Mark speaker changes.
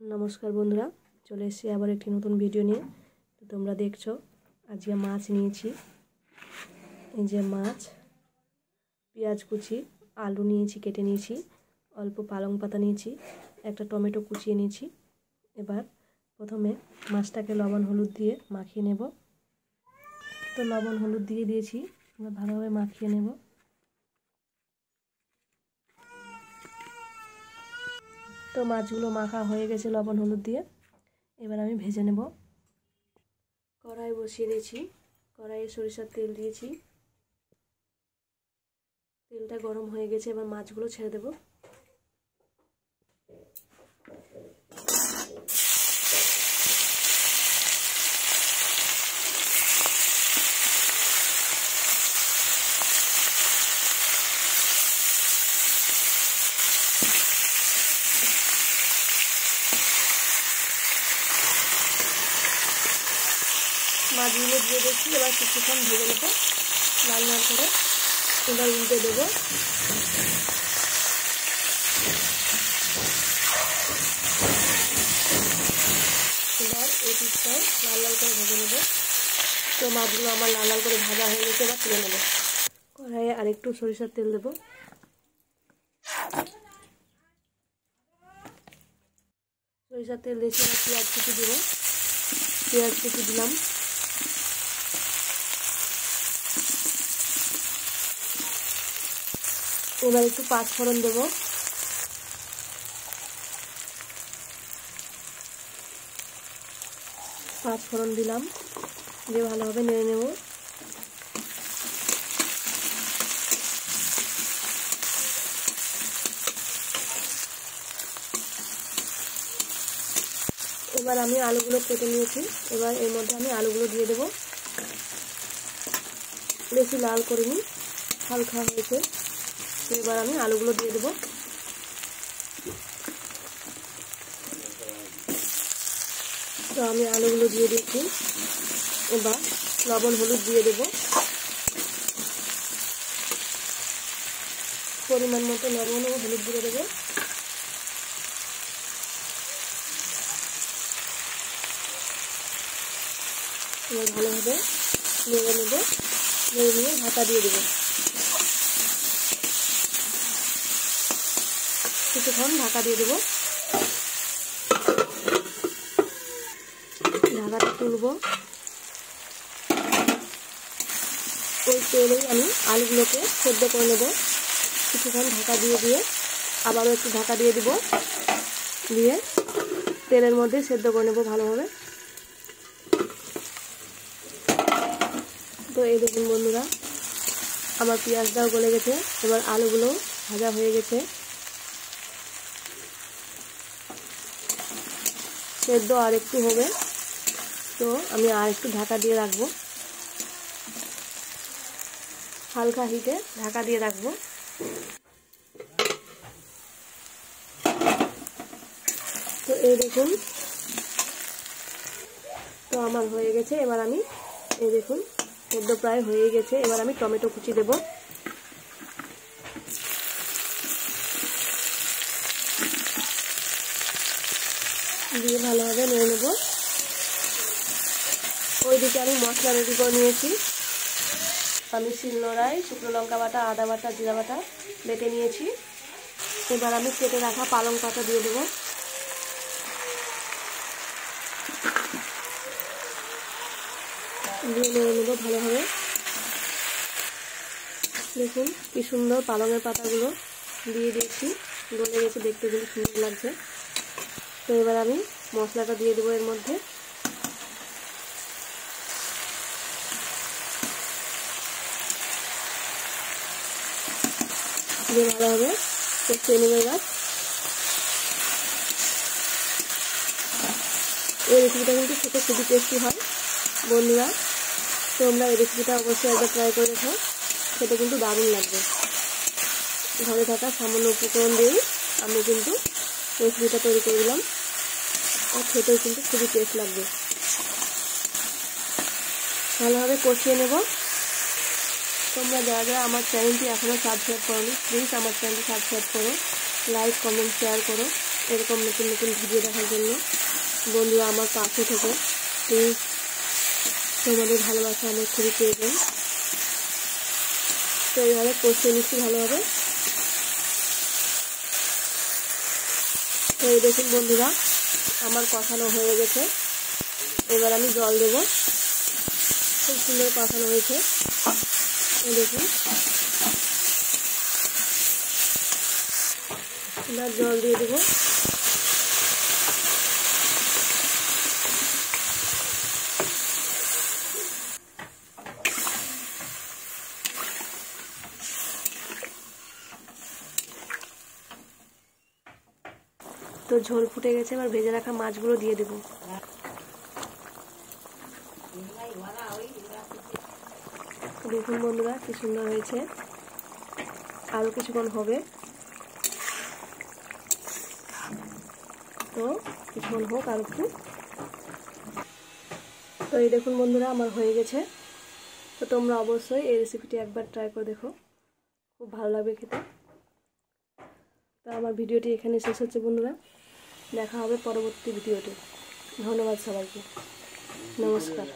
Speaker 1: नमस्कार बंधुरा चले एसेছি আবার একটি নতুন ভিডিও নিয়ে। তো তোমরা দেখছো আজকে মাছ নিয়েছি, এই যে মাছ, পেঁয়াজ কুচি, আলু নিয়েছি, কেটে নিয়েছি, অল্প পালং পাতা নিয়েছি, একটা টমেটো কুচিয়ে নিয়েছি। এবার প্রথমে মাছটাকে লবণ হলুদ দিয়ে মাখিয়ে নেব। তো লবণ হলুদ দিয়ে দিয়েছি, এবার ভালোভাবে মাখিয়ে নেব। তো মাছগুলো মাখা হয়ে গেছে লবণ হলুদ দিয়ে, এবার আমি ভেজে নেব। কড়াই বসিয়ে দিয়েছি, কড়াইয়ে সরিষার তেল দিয়েছি, তেলটা গরম হয়ে গেছে, এবার মাছগুলো ছেড়ে দেব। মাছগুলো দিয়ে দিচ্ছি, এবার কিছুক্ষণ ভেজে নেব লাল লাল করে। এবার উল্টে দেবো। এবার এই পিসটাও লাল লাল করে ভেজে নেব। তো মাছগুলো আমার লাল লাল করে ভাজা হয়ে গেছে, এবার তুলে নেব। কড়াইয়ে আরেকটু সরিষার তেল দেবো। সরিষার তেল দিয়েছি, এবার পেঁয়াজ কুচি দেবো। পেঁয়াজ কুচি দিলাম। এবার একটু পাঁচফোড়ন দেবো। পাঁচফোড়ন দিলাম, দিয়ে ভালোভাবে নেড়ে নেব। এবার আমি আলুগুলো কেটে নিয়েছি, এবার এর মধ্যে আমি আলুগুলো দিয়ে দেবো। বেশি লাল করিনি, হালকা হয়েছে। তো এবার আমি আলুগুলো দিয়ে দেবো। তো আমি আলুগুলো দিয়ে দিয়েছি, এবার লবণ হলুদ দিয়ে দেবো। পরিমাণ মতো লবণ ও হলুদ দিয়ে দেবো। এবার ভালোভাবে নেড়ে নেব, নেড়ে নিয়ে ঢাকা দিয়ে দেবো। কিছুক্ষণ ঢাকা দিয়ে দেবো। ঢাকাটা তুলব। ওই তেলেই আমি আলুগুলোকে সেদ্ধ করে নেব। কিছুক্ষণ ঢাকা দিয়ে দিয়ে আবারও একটু ঢাকা দিয়ে দিব, দিয়ে তেলের মধ্যে সেদ্ধ করে নেব ভালোভাবে। তো এই দেখুন বন্ধুরা, আমার পেঁয়াজটাও গলে গেছে, এবার আলুগুলো ভাজা হয়ে গেছে। সেদ্ধ আর একটু হবে, তো আমি আর একটু ঢাকা দিয়ে রাখবো। হালকা হিটে ঢাকা দিয়ে রাখবো। তো এই দেখুন, তো আমার হয়ে গেছে। এবার আমি এই দেখুন সেদ্ধ প্রায় হয়ে গেছে, এবার আমি টমেটো কুচি দেব। দিয়ে ভালোভাবে নেড়ে নেব। ওইদিকে আমি মশলা রেডি করে নিয়েছি। আমি শিলনোড়ায় শুকনো লঙ্কা বাটা, আদা বাটা, জিরা বাটা বেটে নিয়েছি। এবার আমি কেটে রাখা পালং পাতা দিয়ে দেবো। দিয়ে নেড়ে নেব ভালোভাবে। দেখুন কি সুন্দর পালংয়ের পাতাগুলো দিয়ে দিয়েছি, গলে গেছে, দেখতে কিন্তু সুন্দর লাগছে। তো এবার আমি মশলাটা দিয়ে দেবো এর মধ্যে। দিয়ে ভালোভাবে কষিয়ে নেব। এবার এই রেসিপিটা কিন্তু খেতে খুবই টেস্টি হয় বন্ধুরা। তোমরা এই রেসিপিটা অবশ্যই একবার ট্রাই করে দেখো, খেতে কিন্তু দারুণ লাগবে। ঘরে থাকা সামান্য উপকরণ দিয়েই আমি কিন্তু রেসিপিটা তৈরি করে দিলাম, আর খেতেও কিন্তু খুবই টেস্ট লাগবে। ভালোভাবে কষিয়ে নেব। তোমরা যারা যারা আমার চ্যানেলটি এখনও সাবস্ক্রাইব করোনি, প্লিজ আমার চ্যানেলটি সাবস্ক্রাইব করো, লাইক কমেন্ট শেয়ার করো। এরকম নতুন নতুন ভিডিও দেখার জন্য। বন্ধুরা আমার পাশে থেকে প্লিজ, তোমাদের ভালোবাসা আমার খুবই প্রয়োজন। তো এইভাবে কষিয়ে নিচ্ছি ভালোভাবে। তো এই দেখুন বন্ধুরা, আমার কষানো হয়ে গেছে। এবার আমি জল দেব। খুব সুন্দর কষানো হয়েছে। এই দেখুন, এবার জল দিয়ে দেবো। তো ঝোল ফুটে গেছে, এবার ভেজে রাখা মাছগুলো দিয়ে দেবো। দেখুন বন্ধুরা কি সুন্দর হয়েছে। আরও কিছুক্ষণ হবে, তো কিছুক্ষণ হোক আর একটু। তো এই দেখুন বন্ধুরা আমার হয়ে গেছে। তো তোমরা অবশ্যই এই রেসিপিটি একবার ট্রাই করে দেখো, খুব ভালো লাগবে খেতে। তো আমার ভিডিওটি এখানে শেষ হচ্ছে বন্ধুরা, দেখা হবে পরবর্তী ভিডিওতে। ধন্যবাদ সবাইকে, নমস্কার।